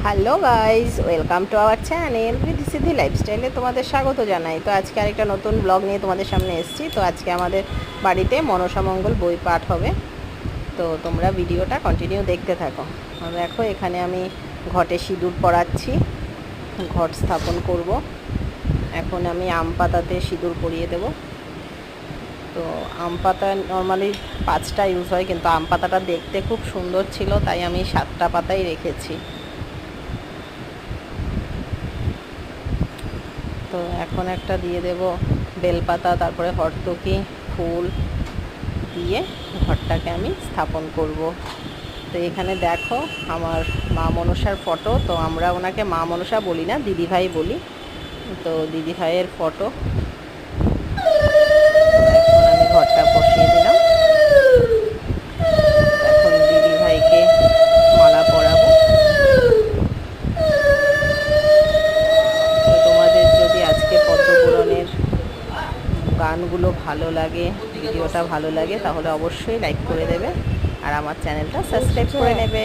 Hello guys, welcome to our channel Riddhi সিদ্ধি লাইফস্টাইলে তোমাদের স্বাগত জানাই। তো আজকে আরেকটা নতুন ব্লগ নিয়ে তোমাদের সামনে এসেছি। তো আজকে আমাদের বাড়িতে মনসামঙ্গল বই পাঠ হবে, তো তোমরা ভিডিওটা কন্টিনিউ দেখতে থাকো। দেখো, এখানে আমি ঘটে সিঁদুর পরাচ্ছি, ঘট স্থাপন করব। এখন আমি আম পাতাতে সিঁদুর পরিয়ে দেব। তো আম পাতা নর্মালি 5টা ইউজ হয়, কিন্তু আম পাতাটা দেখতে খুব সুন্দর ছিল, তাই আমি 7টা পাতাই রেখেছি। তো এখন একটা দিয়ে দেব বেলপাতা, তারপরে হরতকি ফুল দিয়ে ঘরটাকে আমি স্থাপন করব। তো এখানে দেখো আমার মা মনসার ফটো। তো আমরা ওনাকে মা মনসা বলি না, দিদিভাই বলি। তো দিদিভাইয়ের ফটো। এখন আমি ঘরটা বসিয়ে দিলাম। এখন দিদিভাইকে মালা পরাবো। তো তোমাদের যদি আজকে পদ্মপুরাণের গানগুলো ভালো লাগে, ভিডিওটা ভালো লাগে, তাহলে অবশ্যই লাইক করে দেবে আর আমার চ্যানেলটা সাবস্ক্রাইব করে নেবে।